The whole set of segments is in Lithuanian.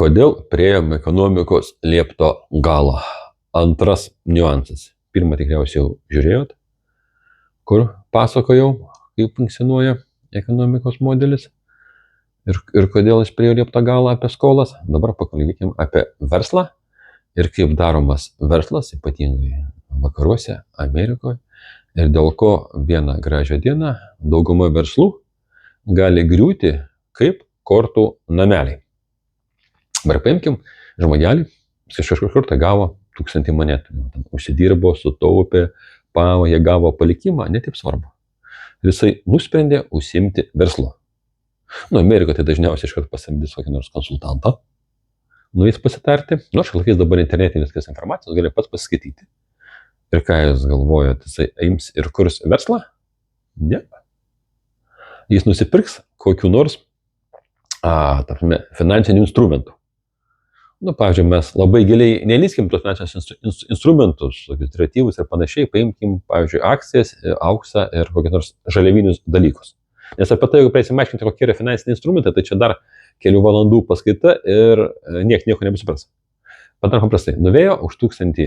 Kodėl priėjom ekonomikos liepto galą? Antras niuansas. Pirmą tikriausiai jau žiūrėjot, kur pasakojau, kaip funkcionuoja ekonomikos modelis ir kodėl jis priėjo liepto galą apie skolas. Dabar pakalbėkim apie verslą ir kaip daromas verslas, ypatingai vakaruose, Amerikoje. Ir dėl ko vieną gražią dieną dauguma verslų gali griūti kaip kortų nameliai. Dabar paimkim žmogelį, jis kažkur tai gavo 1000 monetų. Užsidirbo, sutaupė, jie gavo palikimą, ne taip svarbu. Ir jisai nusprendė užsiimti verslu. Amerikoje tai dažniausiai iškart pasamdys kokį nors konsultantą, jis pasitarti, nors laikais dabar internete viskas informacijos, gali pats pasiskaityti. Ir ką jūs galvojate, jisai ims ir kurs verslą? Ne. Jis nusipirks kokiu nors finansinių instrumentų. Pavyzdžiui, mes labai giliai nelyskim tos finansinius instrumentus, tokius derivatyvus ir panašiai, paimkim, pavyzdžiui, akcijas, auksą ir kokius nors žaliavinius dalykus. Nes apie tai, jeigu praeisim aiškinti, kokie yra finansiniai instrumentai, tai čia dar kelių valandų paskaita ir nieko nebesupras. Padarom paprastai, nuvėjo už 1000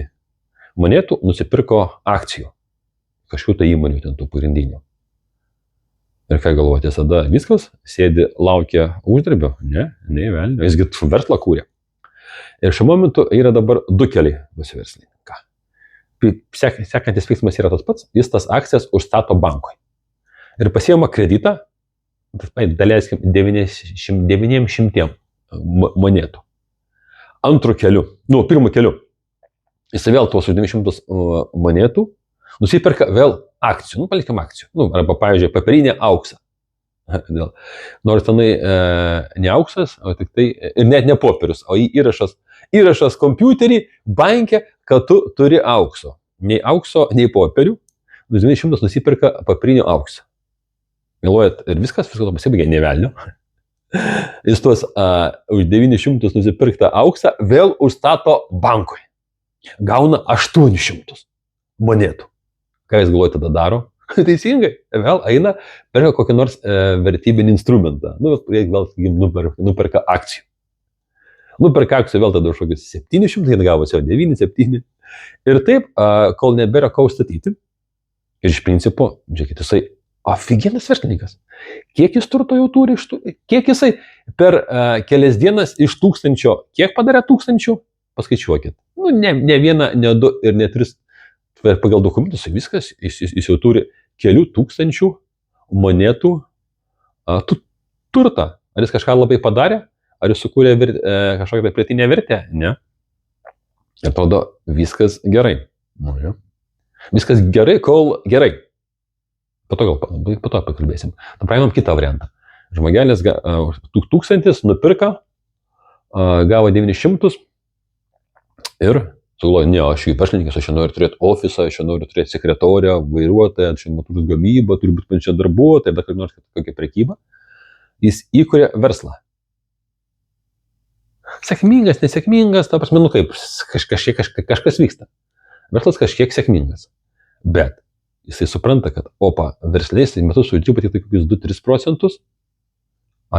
monetų, nusipirko akcijų. Kažkokių tai įmonių ten tų pagrindinių. Ir ką galvoti, tada viskas, sėdi, laukia uždarbio? Ne, velnio, jisgi verslą kūrė. Ir šiuo momentu yra dabar du keliai bus verslininką. Sekantis veiksmas yra tas pats, jis tas akcijas užstato bankui. Ir pasiima kreditą, daleiskim 900 monetų. Antru keliu, pirmu keliu, jis vėl tuos už 900 monetų nusipirka vėl akcijų, palikim akcijų, arba, pavyzdžiui, papirinę auksą. Nors tenai ne auksas, o tik tai, ir net ne popierius, o įrašas kompiuterį, banke, kad tu turi aukso. Nei aukso, nei popierių, 900 nusipirka papirinio auksą. Galvojat, ir viskas pasibaigė ne velnio. Jis tuos už 900 nusipirktą auksą vėl užstato bankui. Gauna 800 monetų. Ką jis galvoja tada daro? Teisingai, vėl eina, perka kokį nors vertybinį instrumentą. Vėl, nuperka akcijų. Nuperka akcijų vėl tada už kokius 700, gavosi jau 9-7. Ir taip, kol nebėra ko užstatyti. Ir iš principo, žiūrėkit, jisai aфиgenas verslininkas. Kiek jis turto jau turi, kiek jisai per kelias dienas iš 1000, kiek padarė 1000? Paskaičiuokit. Ne vieną, ne du ir ne tris. Pagal dokumentus viskas, jis jau turi kelių tūkstančių monetų turtą. Ar jis kažką labai padarė? Ar jis sukūrė kažkokią pridėtinę vertę? Ne. Ir atrodo, viskas gerai. Viskas gerai, kol gerai. Po to pakalbėsim. Paėmėm kitą variantą. Žmogelis 1000 nupirka, gavo 900 ir sugalvoju, ne, aš jų verslininkas, aš noriu turėti ofisą, aš noriu turėti sekretorę, vairuotoją, aš noriu turėti gamybą, turi būti penčia darbuotoja, bet kaip nors kokią prekybą. Jis įkuria verslą. Sėkmingas, nesėkmingas, ta prasme, kaip, kažkas vyksta. Verslas kažkiek sėkmingas. Bet jisai supranta, kad, verslės metus uždirba tik kokius 2-3%,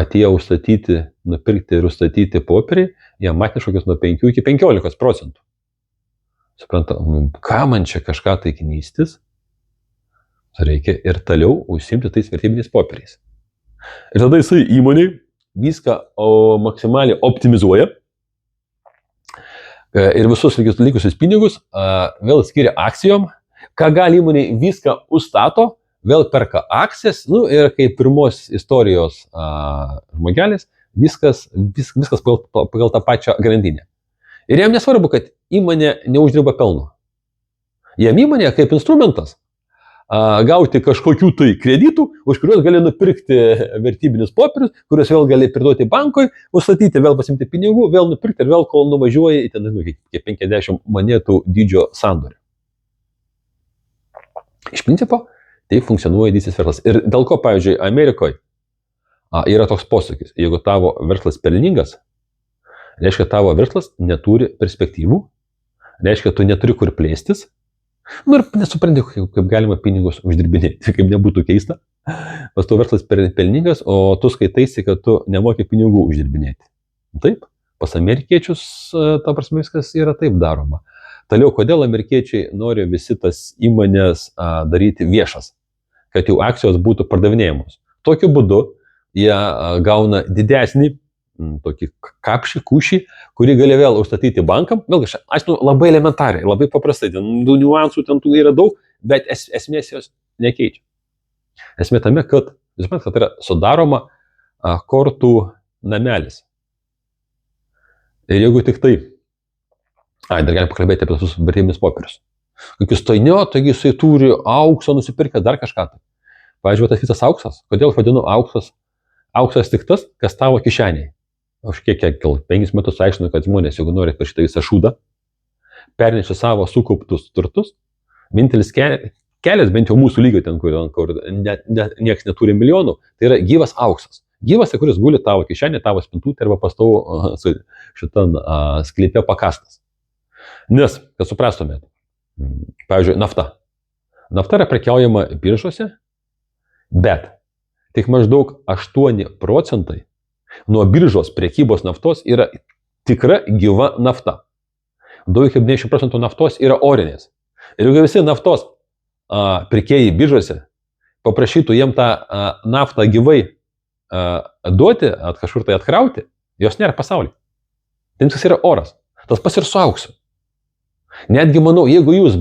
atėjo užstatyti, nupirkti ir užstatyti popieriai, jie matė kažkokius nuo 5 iki 15%. Supranta, ką man čia kažką tai knystis, reikia ir toliau užsiimti tais vertybiniais popieriais. Ir tada jisai įmonei viską maksimaliai optimizuoja ir visus likusius pinigus vėl skiria akcijom, ką gali įmonei viską užstato, vėl perka akcijas, ir kaip pirmos istorijos žmogelis, viskas pagal tą pačią grandinę. Ir jam nesvarbu, kad įmonė neuždirba pelno. Jam įmonė kaip instrumentas gauti kažkokių tai kreditų, už kuriuos gali nupirkti vertybinius popierius, kuriuos vėl gali priduoti bankui, užstatyti, vėl pasimti pinigų, vėl nupirkti ir vėl kol nuvažiuoja į ten, iki 50 monetų dydžio sandorį. Iš principo, tai funkcionuoja didysis verslas. Ir dėl ko, pavyzdžiui, Amerikoje yra toks posakis, jeigu tavo verslas pelningas, reiškia, tavo verslas neturi perspektyvų, reiškia, tu neturi kur plėstis, ir nesupranti, kaip galima pinigus uždirbinėti, kaip nebūtų keista. Pas tavo verslas pelningas, o tu skaitaisi, kad tu nemoki pinigų uždirbinėti. Taip, pas amerikiečius, ta prasme, viskas yra taip daroma. Toliau, kodėl amerikiečiai nori visi tas įmonės daryti viešas, kad jų akcijos būtų pardavinėjamos. Tokiu būdu jie gauna didesnį tokį kušį, kurį gali vėl užstatyti bankam. Vėlgi, aš labai elementariai, labai paprastai, ten niuansų ten yra daug, bet esmės jos nekeičia. Esmė tame, kad yra sudaroma kortų namelis. Ir jeigu tik tai, dar galim pakalbėti apie visus vertybinius popierius. Kokius taigi jisai turi auksą nusipirkę, dar kažką tai. Pavyzdžiui, tas visas auksas, kodėl vadinu auksas? Auksas tik tas, kas tavo kišeniai. Aš kiek 5 metus aiškinu, kad žmonės, jeigu nori per šitą visą šūdą, pernešti savo sukauptus turtus, vienintelis kelias, bent jau mūsų lygio ten, kur nieks neturi milijonų, tai yra gyvas auksas. Gyvas, kuris guli tavo kišenė, tavo spintutė arba pastovu šitam sklype pakastas. Nes, kad suprastumėte, pavyzdžiui, nafta. Nafta yra prekiaujama biržose, bet tik maždaug 8% nuo biržos prekybos naftos yra tikra gyva nafta. Daugiau kaip 90% naftos yra orinės. Ir jeigu visi naftos pirkėjai biržose paprašytų jiem tą naftą gyvai duoti, kažkur tai atkrauti, jos nėra pasaulyje. Tai viskas yra oras. Tas pas ir su auksu. Netgi manau, jeigu jūs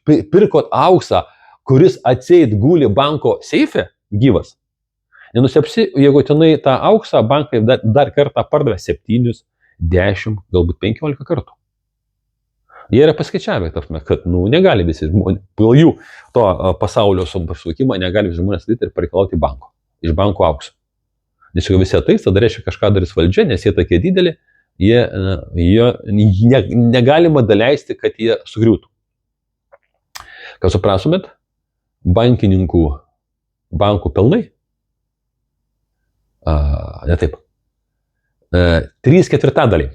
pirkot auksą, kuris atseit guli banko seife gyvas, nenustebsi, jeigu tenai tą auksą bankai dar kartą pardavė 7, 10, galbūt 15 kartų. Jie yra paskaičiavę, kad negali visi žmonės, pagal jų to pasaulio suvokimą negali visi žmonės daryti ir pareikalauti iš banko auksų. Nes jeigu visi ateis, tada reiškia kažką darys valdžia, nes jie tokie dideli, negalima daleisti, kad jie sugriūtų. Kad suprastumėt, bankų pelnai, ne taip, 3/4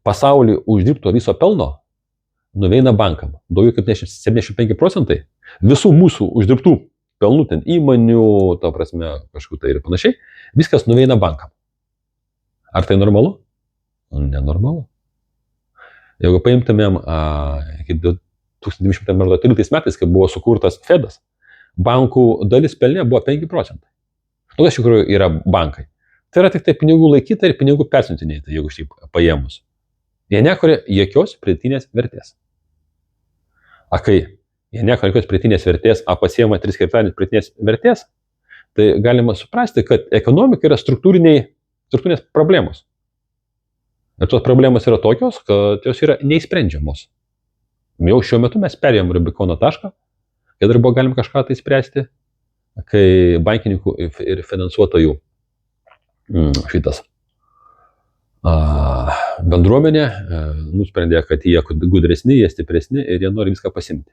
pasaulyje uždirbto viso pelno nuveina bankam. Daugiau kaip 75% visų mūsų uždirbtų pelnų, ten įmonių, ta prasme, kažkur tai ir panašiai, viskas nuveina bankam. Ar tai normalu? Nenormalu. Jeigu paimtumėm iki 1913 metais, kai buvo sukurtas Fedas, bankų dalis pelne buvo 5%. Kas iš tikrųjų yra bankai? Tai yra tik tai pinigų laikyta ir pinigų persiuntinėta, jeigu šiaip paėmus. Jie nekuria jokios pridėtinės vertės. Kai jie nekuria jokios pridėtinės vertės, pasiema 3/4 pridėtinės vertės, tai galima suprasti, kad ekonomika yra struktūrinės problemos. Ir tos problemos yra tokios, kad jos yra neįsprendžiamos. Jau šiuo metu mes perėjom Rubikono tašką, kai dar buvo galim kažką tai spręsti, kai bankininkų ir finansuotojų šitas bendruomenė nusprendė, kad jie gudresni, jie stipresni ir jie nori viską pasimti.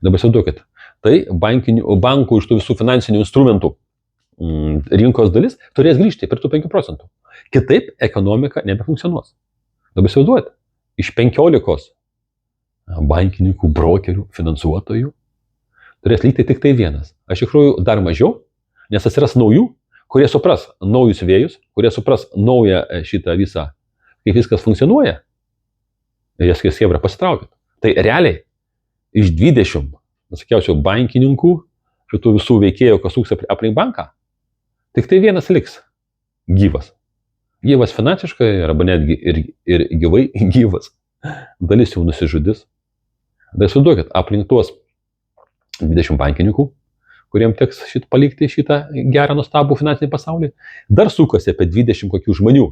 Dabar įsivaizduokit, tai bankų iš tų visų finansinių instrumentų rinkos dalis turės grįžti prie tų 5%. Kitaip ekonomika nebefunkcionuos. Dabar įsivaizduokit, iš 15 bankininkų, brokerių, finansuotojų turės likti tik tai vienas. Aš iš tikrųjų dar mažiau, nes atsiras naujų, kurie supras naujus vėjus, kurie supras naują šitą visą, kaip viskas funkcionuoja. Jas skėbrą pasitraukit. Tai realiai iš 20, sakiausiau, bankininkų, šitų visų veikėjų, kas suksia aplink banką, tik tai vienas liks gyvas. Gyvas finansiškai, arba netgi ir gyvai gyvas. Dalis jau nusižudys. Tai suduokit, aplink tuos 20 bankininkų, kuriem teks palikti šitą gerą, nuostabų finansinį pasaulį, dar sukasi apie 20 kokių žmonių.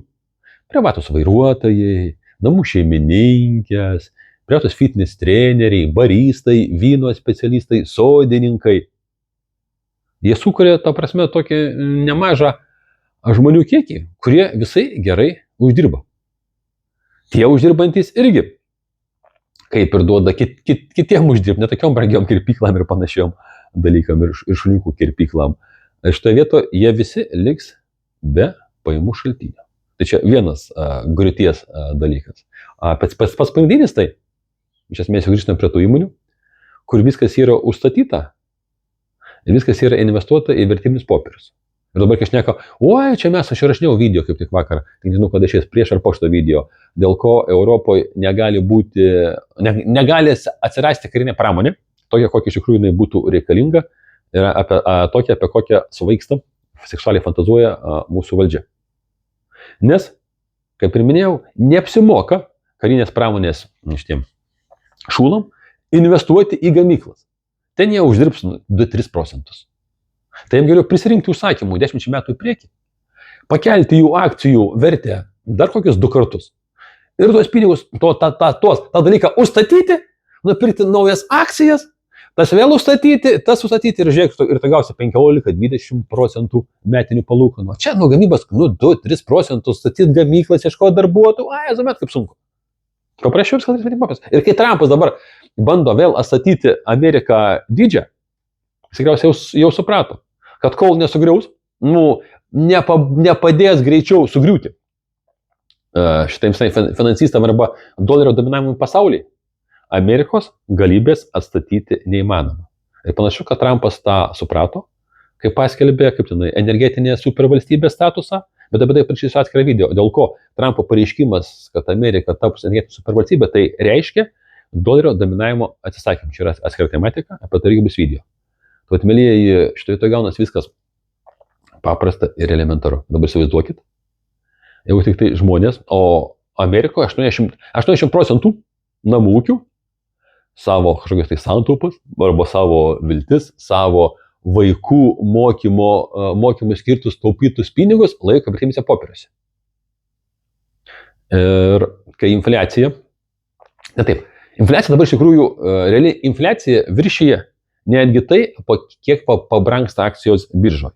Privatus vairuotojai, namų šeimininkės, privatus fitness treneriai, baristai, vyno specialistai, sodininkai. Jie sukuria, ta prasme, tokį nemažą žmonių kiekį, kurie visai gerai uždirba. Tie uždirbantys irgi, kaip ir duoda kitiem uždirbti, netokiom brangiom kirpyklam ir panašiom dalykam ir šuniukų kirpyklam. Šitoje vietoje jie visi liks be pajamų šaltinio. Tai čia vienas griūties dalykas. Pats pagrindinis tai, iš esmės grįžtame prie tų įmonių, kur viskas yra užstatyta ir viskas yra investuota į vertybinius popierius. Ir dabar kai šneka, oi, čia aš įrašinėjau video kaip tik vakar, tai nežinau, kada išės prieš ar po šito video, dėl ko Europoje negali atsirasti karinė pramonė, tokia, kokia iš tikrųjų jinai būtų reikalinga, yra tokia, apie kokią svaigsta, seksualiai fantazuoja mūsų valdžia. Nes, kaip ir minėjau, neapsimoka karinės pramonės šitiem šūlam investuoti į gamyklas. Ten jie uždirbs 2-3 procentus. Tai jiems geriau prisirinkti užsakymų 10 metų į priekį, pakelti jų akcijų vertę dar kokius 2 kartus ir tuos pinigus, tą dalyką užstatyti, nupirkti naujas akcijas, tas vėl užstatyti, ir žiūrėk, ir tai gausi 15-20 procentų metinių palūkanų. Čia nuo gamybos 2-3 procentus statyti gamyklas, ieškoti darbuotojų, zamet kaip sunku. Paprašiau viskas daryti paprastai. Ir kai Trumpas dabar bando vėl atstatyti Ameriką didžią, jis tikriausiai jau suprato, kad kol nesugriaus, nepadės greičiau sugriūti šitiems finansistam arba dolerio dominavimui pasaulyje, Amerikos galybės atstatyti neįmanoma. Ir panašu, kad Trumpas tą suprato, kai paskelbė energetinės supervalstybės statusą, bet apie tai parašysiu atskirą video, dėl ko Trumpo pareiškimas, kad Amerika taps energetinė supervalstybė, tai reiškia dolerio dominavimo atsisakymą. Čia yra atskira tematika, apie tai irgi bus video. Tad, mėlyjeji, šitoje to gaunas viskas paprasta ir elementaru. Dabar įsivaizduokit, jeigu tik tai žmonės, o Amerikoje 80 procentų namų ūkių savo kažkokias tai santaupas arba savo viltis, savo vaikų mokymui skirtus taupytus pinigus laiko vertybiniuose popieriuose. Ir kai infliacija dabar iš tikrųjų, realiai infliacija viršyje netgi tai, kiek pabrangsta akcijos biržoje.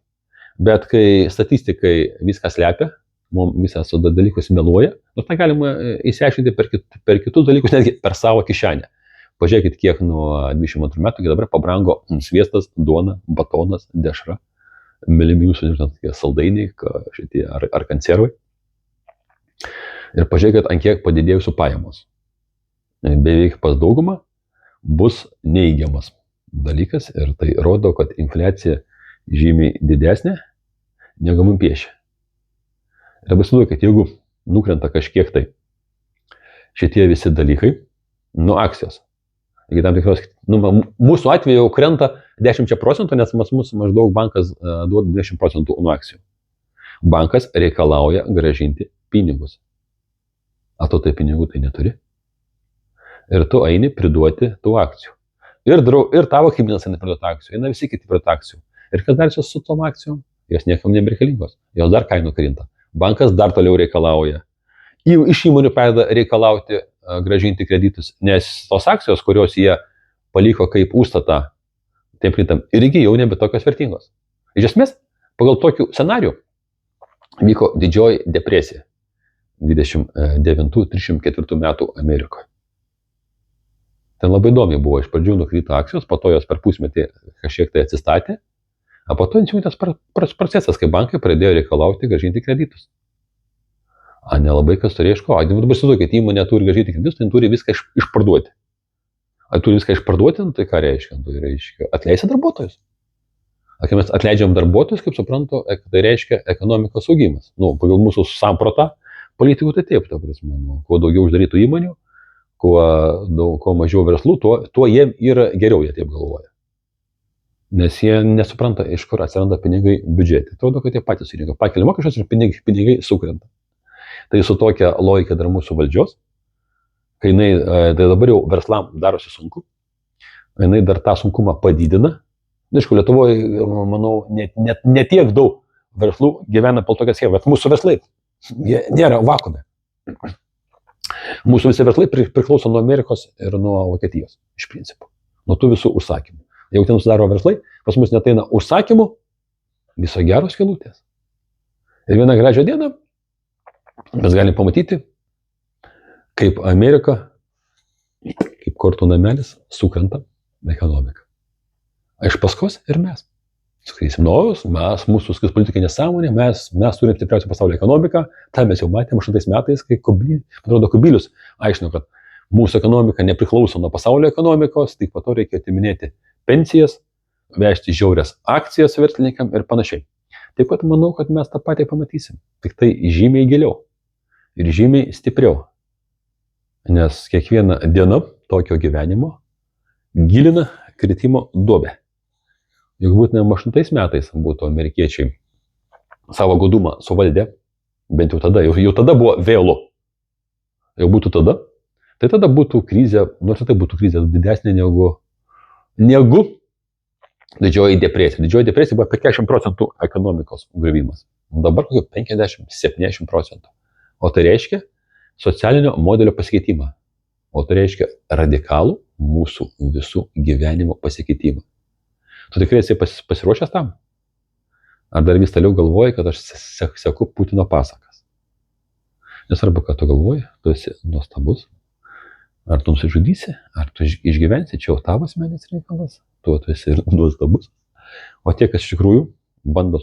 Bet kai statistikai viską slepia, mums visas dalykus meluoja, nors tai galima įsiaiškinti per kitus dalykus, netgi per savo kišenę. Pažiūrėkit, kiek nuo 22 metų iki dabar pabrango sviestas, duona, batonas, dešra, mylimi jūsų, nežinau, saldainiai, šitie ar konservai. Ir pažiūrėkit, ant kiek padidėjusių pajamos. Beveik pas daugumą bus neįgiamas dalykas ir tai rodo, kad infliacija žymiai didesnė negu mums piešia. Ir dabar įsivaizduoju, kad jeigu nukrenta kažkiek tai šitie visi dalykai nuo akcijos, iki tam tikros, mūsų atveju jau krenta 10 procentų, nes mūsų maždaug bankas duoda 20 procentų nuo akcijų. Bankas reikalauja gražinti pinigus. A tu tai pinigų tai neturi? Ir tu eini priduoti tų akcijų. Ir tavo kaimynas eina priduoti akcijų, eina visi kiti priduoti akcijų. Ir kas dar su tom akcijom? Jos niekam nebereikalingos. Jos dar kainų krinta. Bankas dar toliau reikalauja. Iš įmonių pradeda reikalauti gražinti kreditus, nes tos akcijos, kurios jie paliko kaip užstatą tiem kreditam, irgi jau nebe tokios vertingos. Iš esmės, pagal tokių scenarių vyko didžioji depresija 29-34 metų Amerikoje. Ten labai įdomiai buvo, iš pradžių nukrito akcijos, po to jos per pusmetį kažkiek tai atsistatė, o po to įsijungė tas procesas, kai bankai pradėjo reikalauti gražinti kreditus. Nelabai kas turėjo iš ko. Dabar įsivaizduokit, įmonė turi gražinti kreditus, tai turi viską išparduoti. Turi viską išparduoti, tai ką reiškia? Tai reiškia atleisti darbuotojus. Kai mes atleidžiam darbuotojus, kaip suprantu, tai reiškia ekonomikos augimas. Pagal mūsų sampratą politikų tai taip, ta prasme, kuo daugiau uždarytų įmonių, kuo mažiau verslų, tuo jiem yra geriau, jie taip galvoja. Nes jie nesupranta, iš kur atsiranda pinigai biudžete. Atrodo, kad jie patys surinka. Pakelia mokesčius ir pinigai sukrenta. Tai su tokia logika dar mūsų valdžios, kai tai dabar jau verslam darosi sunku, jinai dar tą sunkumą padidina. Aišku, Lietuvoje, manau, net tiek daug verslų gyvena po tokią schemą, bet mūsų verslai nėra vakuume. Mūsų visi verslai priklauso nuo Amerikos ir nuo Vokietijos, iš principo. Nuo tų visų užsakymų. Jeigu ten sudaro verslai, pas mus neteina užsakymų, viso geros skylutės. Ir vieną gražią dieną mes galim pamatyti, kaip Amerika, kaip kortų namelis, sukrenta ekonomiką. Iš paskos ir mes. Sakysim, mūsų politika nesąmonė, mes turim stipriausią pasaulio ekonomiką, tą mes jau matėm 8 metais, kai Kubilius aiškino, kad mūsų ekonomika nepriklauso nuo pasaulio ekonomikos, tik po to reikia atiminėti pensijas, vežti žiaurias akcijas verslininkam ir panašiai. Taip pat manau, kad mes tą patį pamatysim. Tik tai žymiai giliau ir žymiai stipriau. Nes kiekviena diena tokio gyvenimo gilina kritimo duobę. Juk būtent 8 metais būtų amerikiečiai savo godumą suvaldę, bent jau tada, jau tada buvo vėlu. Jau būtų tada, tai tada būtų krizė, nors tai būtų krizė didesnė negu didžioji depresija. Didžioji depresija buvo apie 40% ekonomikos griuvimas. Dabar kokio 50-70%. O tai reiškia socialinio modelio pasikeitimą. O tai reiškia radikalų mūsų visų gyvenimo pasikeitimą. Tu tikrai esi pasiruošęs tam? Ar dar vis toliau galvoji, kad aš seku Putino pasakas? Nesvarbu, ką tu galvoji, tu esi nuostabus. Ar tu nusižudysi, ar tu išgyvensi, čia jau tavo asmeninis reikalas, tu esi ir nuostabus. O tie, kas iš tikrųjų bando,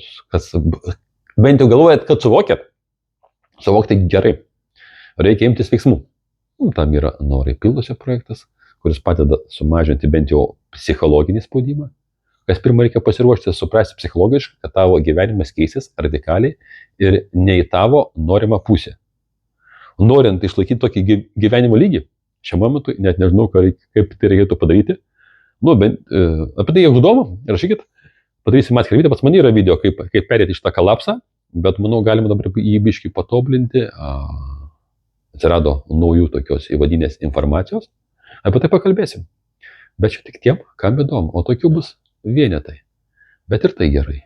bent jau galvojat, kad suvokti gerai, reikia imtis veiksmų. Tam yra Norai Pildosio projektas, kuris padeda sumažinti bent jau psichologinį spaudimą. Kas pirmą reikia pasiruošti, suprasti psichologiškai, kad tavo gyvenimas keisis radikaliai ir ne į tavo norimą pusę. Norint išlaikyti tokį gyvenimo lygį, šiam momentui net nežinau, kaip tai reikėtų padaryti. Apie tai, jeigu įdomu, rašykit, padarysim atskirą video, pas man yra video, kaip perėti šitą kolapsą, bet manau, galima dabar jį biškį patobulinti. Atsirado naujų tokios įvadinės informacijos, apie tai pakalbėsim. Bet čia tik tiem, kam įdomu, o tokių bus vienetai. Bet ir tai gerai.